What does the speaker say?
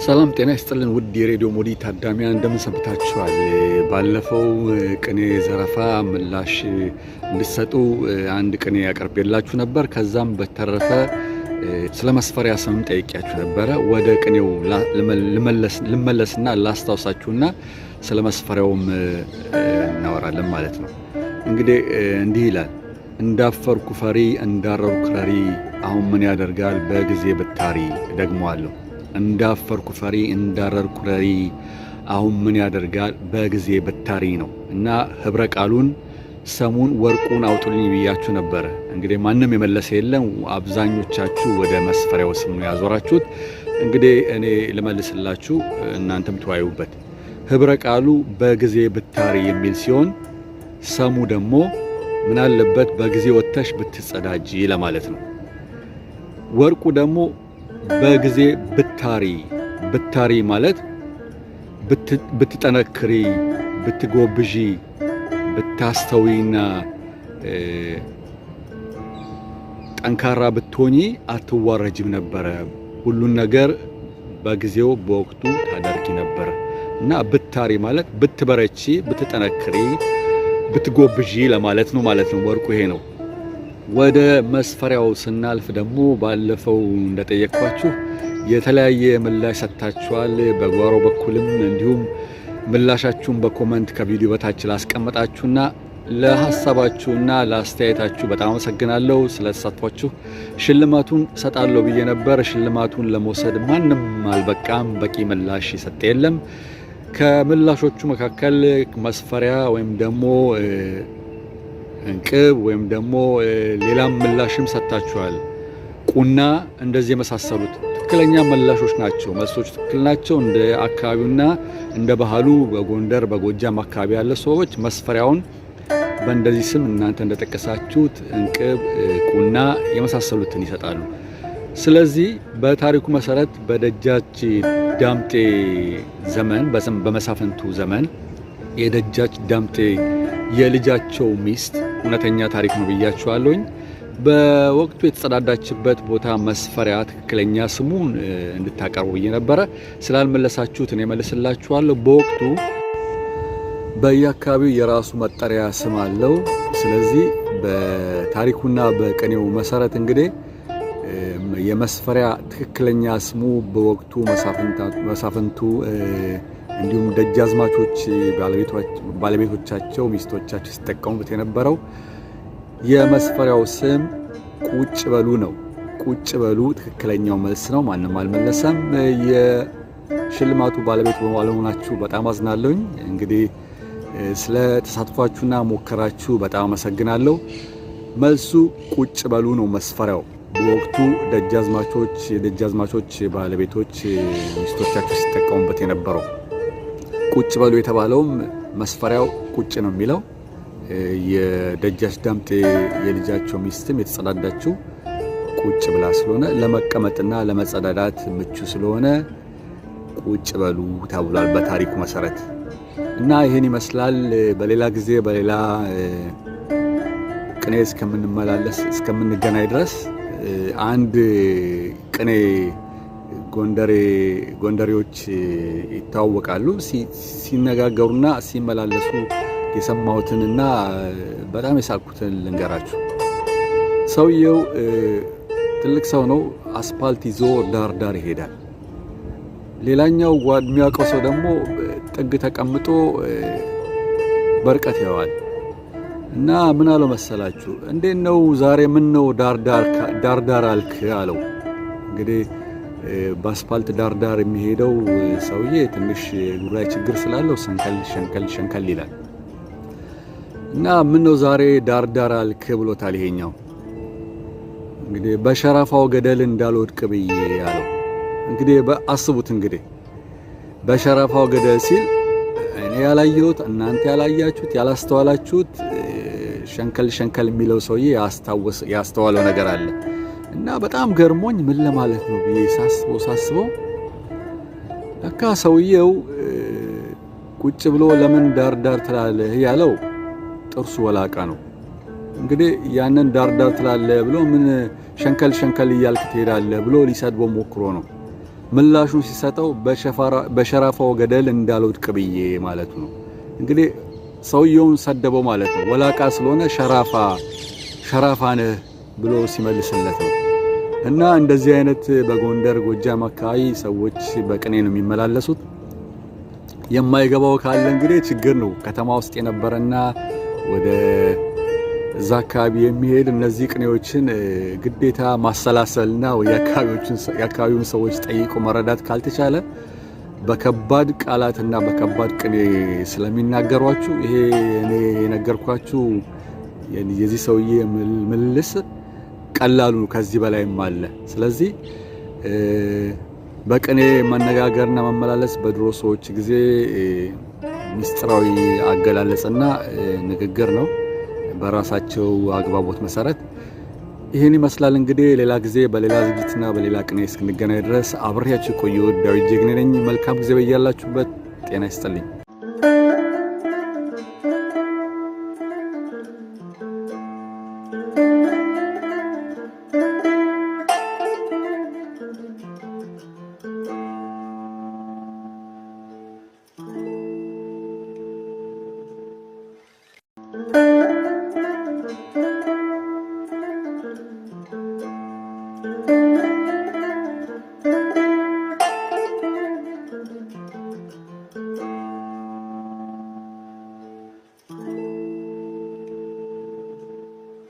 ሰላም ጤና ይስጥልን ውድ የሬዲዮ ሞዲ ታዳሚያን እንደምን ሰንብታችኋል? ባለፈው ቅኔ ዘረፋ ምላሽ እንድትሰጡ አንድ ቅኔ ያቀርብላችሁ ነበር። ከዛም በተረፈ ስለ መስፈሪያ ስም ጠይቄያችሁ ነበር። ወደ ቅኔው ልመለስና ላስታውሳችሁና ስለ መስፈሪያውም እናወራለን ማለት ነው። እንግዲህ እንዲህ ይላል። እንዳፈርኩ ፈሪ እንዳረርኩ ረሪ አሁን ምን ያደርጋል በጊዜ ብታሪ። ደግሞአለሁ። እንዳፈርኩ ፈሪ እንዳረርኩ ረሪ አሁን ምን ያደርጋል በጊዜ ብታሪ ነው እና ህብረ ቃሉን ሰሙን ወርቁን አውጡልኝ ብያችሁ ነበር። እንግዲህ ማንም የመለሰ የለም። አብዛኞቻችሁ ወደ መስፈሪያው ስም ነው ያዞራችሁት። እንግዲህ እኔ ልመልስላችሁ እናንተም ተወያዩበት። ህብረ ቃሉ በጊዜ ብታሪ የሚል ሲሆን ሰሙ ደግሞ ምን አለበት በጊዜ ወተሽ ብትጸዳጂ ለማለት ነው። ወርቁ ደግሞ በጊዜ ብታሪ ብታሪ ማለት ብትጠነክሪ ብትጎብዢ ብታስተዊና ጠንካራ ብትሆኚ አትዋረጅም ነበረ። ሁሉን ነገር በጊዜው በወቅቱ ታደርጊ ነበር እና ብታሪ ማለት ብትበረቺ ብትጠነክሪ ብትጎብዢ ለማለት ነው ማለት ነው። ወርቁ ይሄ ነው። ወደ መስፈሪያው ስናልፍ ደግሞ ባለፈው እንደጠየቅኳችሁ የተለያየ ምላሽ ሰጥታችኋል። በጓሮ በኩልም እንዲሁም ምላሻችሁን በኮመንት ከቪዲዮ በታች ላስቀመጣችሁና ለሐሳባችሁና ለአስተያየታችሁ በጣም አመሰግናለሁ። ስለተሳትፏችሁ ሽልማቱን ሰጣለሁ ብዬ ነበር። ሽልማቱን ለመውሰድ ማንም አልበቃም። በቂ ምላሽ ይሰጥ የለም። ከምላሾቹ መካከል መስፈሪያ ወይም ደግሞ እንቅብ ወይም ደግሞ ሌላም ምላሽም ሰጥታችኋል። ቁና እንደዚህ የመሳሰሉት ትክክለኛ ምላሾች ናቸው። መልሶች ትክክል ናቸው። እንደ አካባቢውና እንደ ባህሉ በጎንደር በጎጃም አካባቢ ያለ ሰዎች መስፈሪያውን በእንደዚህ ስም እናንተ እንደጠቀሳችሁት እንቅብ፣ ቁና የመሳሰሉትን ይሰጣሉ። ስለዚህ በታሪኩ መሰረት በደጃች ዳምጤ ዘመን በመሳፍንቱ ዘመን የደጃች ዳምጤ የልጃቸው ሚስት እውነተኛ ታሪክ ነው ብያችኋለሁኝ። በወቅቱ የተጸዳዳችበት ቦታ መስፈሪያ ትክክለኛ ስሙን እንድታቀርቡ ብዬ ነበረ። ስላልመለሳችሁት እኔ መልስላችኋለሁ። በወቅቱ በየአካባቢው የራሱ መጠሪያ ስም አለው። ስለዚህ በታሪኩና በቅኔው መሰረት እንግዲህ የመስፈሪያ ትክክለኛ ስሙ በወቅቱ መሳፍንቱ እንዲሁም ደጃዝማቾች ባለቤቶቻቸው ሚስቶቻቸው ሲጠቀሙበት የነበረው የመስፈሪያው ስም ቁጭ በሉ ነው። ቁጭ በሉ ትክክለኛው መልስ ነው። ማንም አልመለሰም። የሽልማቱ ባለቤት በመሆናችሁ በጣም አዝናለሁኝ። እንግዲህ ስለ ተሳትፏችሁና ሞከራችሁ በጣም አመሰግናለሁ። መልሱ ቁጭ በሉ ነው መስፈሪያው። በወቅቱ የደጃዝማቾች ባለቤቶች ሚስቶቻቸው ሲጠቀሙበት የነበረው ቁጭ በሉ የተባለውም መስፈሪያው ቁጭ ነው የሚለው። የደጃች ዳምጤ የልጃቸው ሚስትም የተጸዳዳችው ቁጭ ብላ ስለሆነ ለመቀመጥና ለመጸዳዳት ምቹ ስለሆነ ቁጭ በሉ ተብሏል በታሪኩ መሰረት። እና ይህን ይመስላል። በሌላ ጊዜ በሌላ ቅኔ እስከምንገናኝ ድረስ አንድ ቅኔ ጎንደሬዎች ይታወቃሉ። ሲነጋገሩና ሲመላለሱ የሰማሁትንና በጣም የሳቅኩትን ልንገራችሁ። ሰውየው ትልቅ ሰው ነው። አስፓልት ይዞ ዳር ዳር ይሄዳል። ሌላኛው የሚያውቀው ሰው ደግሞ ጥግ ተቀምጦ በርቀት ያዋል እና ምን አለው መሰላችሁ? እንዴት ነው ዛሬ ምን ነው ዳር ዳር አልክ አለው። እንግዲህ በአስፓልት ዳር ዳር የሚሄደው ሰውዬ ትንሽ እግሩ ላይ ችግር ስላለው ሸንከል ይላል እና ምን ነው ዛሬ ዳር ዳር አልክ ብሎታል ይሄኛው። እንግዲህ በሸራፋው ገደል እንዳልወድቅ ብዬ አለው። እንግዲህ አስቡት። እንግዲህ በሸራፋው ገደል ሲል እኔ ያላየሁት እናንተ ያላያችሁት ያላስተዋላችሁት ሸንከል የሚለው ሰውዬ ያስተዋለው ነገር አለ እና በጣም ገርሞኝ ምን ለማለት ነው ብዬ ሳስበው ለካ ሰውየው ቁጭ ብሎ ለምን ዳር ዳር ትላለህ ያለው ጥርሱ ወላቃ ነው። እንግዲህ ያንን ዳር ዳር ትላለህ ብሎ ምን ሸንከል እያልክ ትሄዳለህ ብሎ ሊሰድበው ሞክሮ ነው። ምላሹን ሲሰጠው በሸራፋው ገደል እንዳልወድቅ ብዬ ማለት ነው። እንግዲህ ሰውየውን ሰደበው ማለት ነው። ወላቃ ስለሆነ ሸራፋ ነህ ብሎ ሲመልስለት ነው። እና እንደዚህ አይነት በጎንደር ጎጃም አካባቢ ሰዎች በቅኔ ነው የሚመላለሱት። የማይገባው ካለ እንግዲህ ችግር ነው። ከተማ ውስጥ የነበረና ወደ እዛ አካባቢ የሚሄድ እነዚህ ቅኔዎችን ግዴታ ማሰላሰልና የአካባቢውን ሰዎች ጠይቆ መረዳት ካልተቻለ በከባድ ቃላትና በከባድ ቅኔ ስለሚናገሯችሁ ይሄ እኔ የነገርኳችሁ የዚህ ሰውዬ ምልልስ ቀላሉ ከዚህ በላይም አለ። ስለዚህ በቅኔ መነጋገርና መመላለስ በድሮ ሰዎች ጊዜ ምስጢራዊ አገላለጽና ንግግር ነው በራሳቸው አግባቦት መሰረት። ይሄን ይመስላል እንግዲህ። ሌላ ጊዜ በሌላ ዝግጅትና በሌላ ቅኔ እስክንገናኝ ድረስ አብሬያችሁ ቆየሁ። ዳዊት ጀግኔ ነኝ። መልካም ጊዜ በያላችሁበት። ጤና ይስጥልኝ።